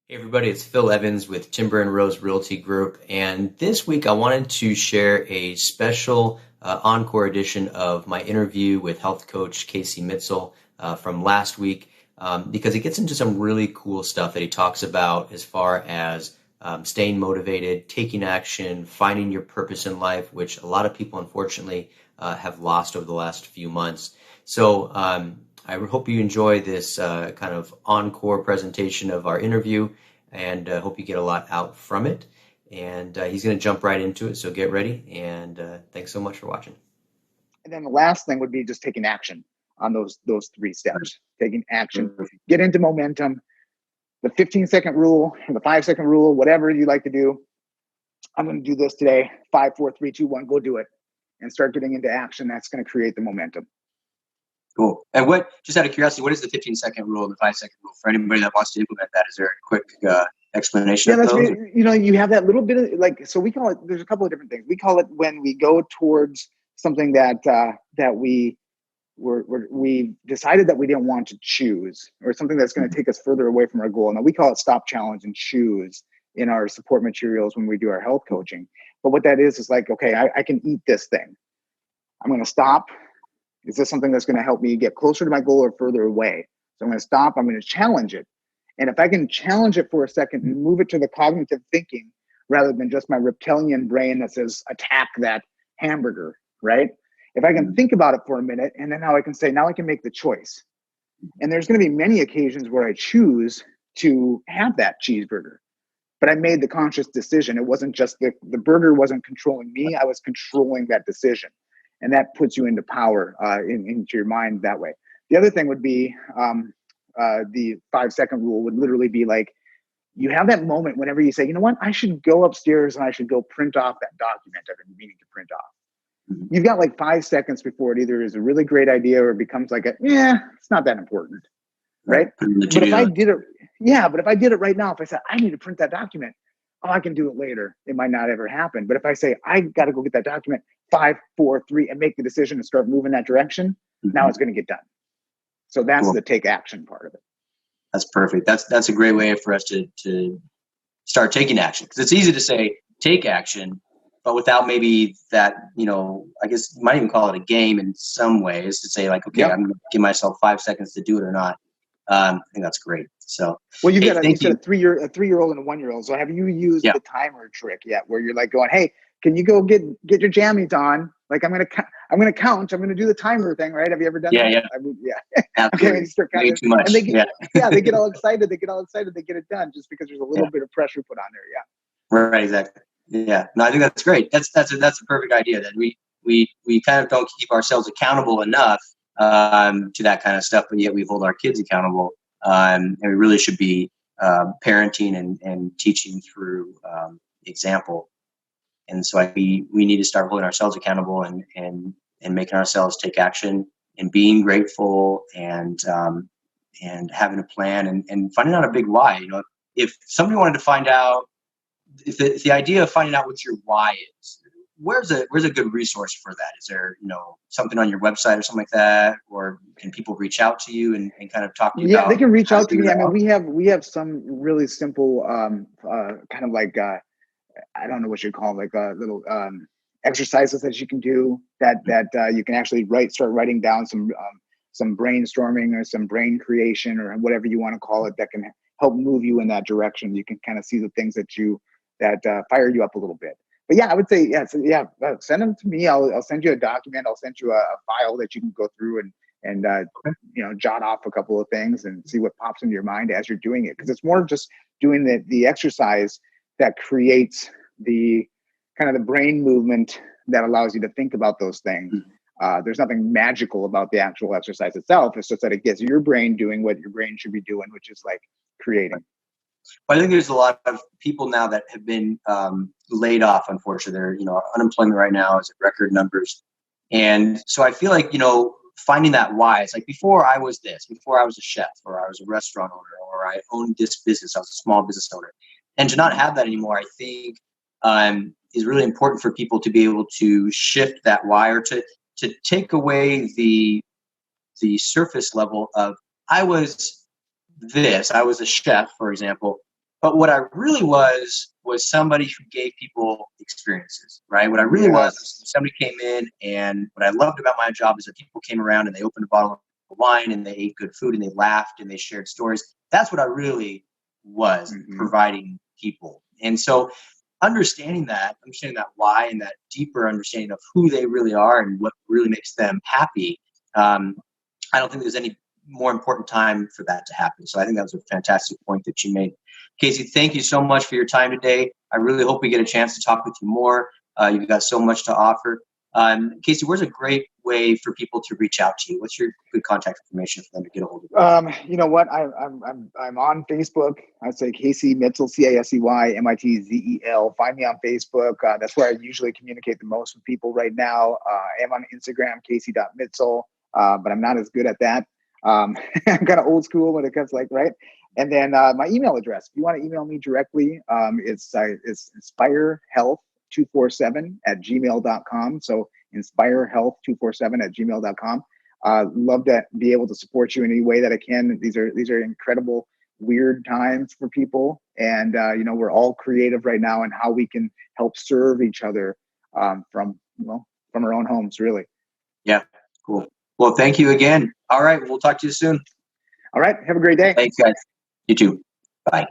Hey everybody, it's Phil Evans with Timber and Rose Realty Group, and this week I wanted to share a special encore edition of my interview with health coach Casey Mitzel from last week because he gets into some really cool stuff that he talks about as far as staying motivated, taking action, finding your purpose in life, which a lot of people unfortunately have lost over the last few months. So I hope you enjoy this kind of encore presentation of our interview, and hope you get a lot out from it. And he's going to jump right into it, so get ready. And thanks so much for watching. And then the last thing would be just taking action on those three steps. Taking action, get into momentum. The 15-second rule, the 5-second rule, whatever you like to do. I'm going to do this today. 5, 4, 3, 2, 1. Go do it, and start getting into action. That's going to create the momentum. Cool. And just out of curiosity, what is the 15-second rule and the 5-second rule for anybody that wants to implement that? Is there a quick explanation of that's those? You have that little bit of so we call it, there's a couple of different things. We call it when we go towards something that we decided that we didn't want to choose, or something that's going to take us further away from our goal. Now we call it stop, challenge, and choose in our support materials when we do our health coaching. But what that is like, okay, I can eat this thing. I'm going to stop. Is this something that's going to help me get closer to my goal or further away? So I'm going to stop. I'm going to challenge it. And if I can challenge it for a second and move it to the cognitive thinking rather than just my reptilian brain that says attack that hamburger, right? If I can think about it for a minute, and then now I can say, now I can make the choice. And there's going to be many occasions where I choose to have that cheeseburger, but I made the conscious decision. It wasn't just the burger wasn't controlling me. I was controlling that decision. And that puts you into power into your mind that way. The other thing would be the 5-second rule would literally be like, you have that moment whenever you say, you know what, I should go upstairs and I should go print off that document I've been meaning to print off. You've got like 5 seconds before it either is a really great idea or it becomes like it's not that important, right? But if I did it right now, if I said, I need to print that document, I can do it later. It might not ever happen. But if I say, I got to go get that document, 5, 4, 3, and make the decision and start moving that direction, now it's going to get done. So that's the take action part of it. That's perfect. That's a great way for us to start taking action, because it's easy to say take action, but without maybe that, I guess you might even call it a game in some ways, to say like, okay, I'm going to give myself 5 seconds to do it or not. I think that's great. So, well, you said a 3-year-old and a 1-year-old. So have you used the timer trick yet, where you're like going, hey, can you go get your jammies on? Like I'm gonna count. I'm gonna do the timer thing, right? Have you ever done that? Yeah. Okay, start counting. Too much. And they get all excited. They get it done just because there's a little bit of pressure put on there. Yeah. Right. Exactly. Yeah. No, I think that's great. That's a perfect idea, that we kind of don't keep ourselves accountable enough to that kind of stuff, but yet we hold our kids accountable, and we really should be parenting and teaching through example. And so we need to start holding ourselves accountable and making ourselves take action and being grateful and having a plan and finding out a big why. If somebody wanted to find out, if the idea of finding out what your why is, where's a good resource for that? Is there, something on your website or something like that, or can people reach out to you and kind of talk to you? Yeah, they can reach out to me. I mean, we have some really simple kind of like I don't know what you'd call them, like little exercises that you can do that you can actually start writing down some brainstorming or some brain creation or whatever you want to call it, that can help move you in that direction. You can kind of see the things that fire you up a little bit. But yeah, I would say, send them to me. I'll send you a document. I'll send you a file that you can go through and jot off a couple of things and see what pops into your mind as you're doing it. Because it's more of just doing the exercise that creates the kind of the brain movement that allows you to think about those things. There's nothing magical about the actual exercise itself. It's just that it gets your brain doing what your brain should be doing, which is like creating. Well, I think there's a lot of people now that have been laid off. Unfortunately, unemployment right now is at record numbers, and so I feel like finding that why. It's like, before I was this, before I was a chef, or I was a restaurant owner, or I owned this business, I was a small business owner, and to not have that anymore, I think is really important for people to be able to shift that why, or to take away the surface level of, I was this, I was a chef, for example, But what I really was somebody who gave people experiences, right? What I really was somebody came in, and what I loved about my job is that people came around and they opened a bottle of wine and they ate good food and they laughed and they shared stories. That's what I really was, providing people. And so understanding that why and that deeper understanding of who they really are and what really makes them happy, I don't think there's any more important time for that to happen. So I think that was a fantastic point that you made. Casey, thank you so much for your time today. I really hope we get a chance to talk with you more. You've got so much to offer. Casey, where's a great way for people to reach out to you? What's your good contact information for them to get a hold of you? You know what? I'm on Facebook. I say Casey Mitzel, CaseyMitzel. Find me on Facebook. That's where I usually communicate the most with people right now. I am on Instagram, Casey.Mitzel, but I'm not as good at that. I'm kind of old school when it comes right. And then my email address, if you want to email me directly, it's inspirehealth247@gmail.com. So inspirehealth247@gmail.com. Love to be able to support you in any way that I can. These are incredible, weird times for people. And, we're all creative right now in how we can help serve each other from our own homes, really. Yeah, cool. Well, thank you again. All right. We'll talk to you soon. All right. Have a great day. Thanks, guys. You too. Bye.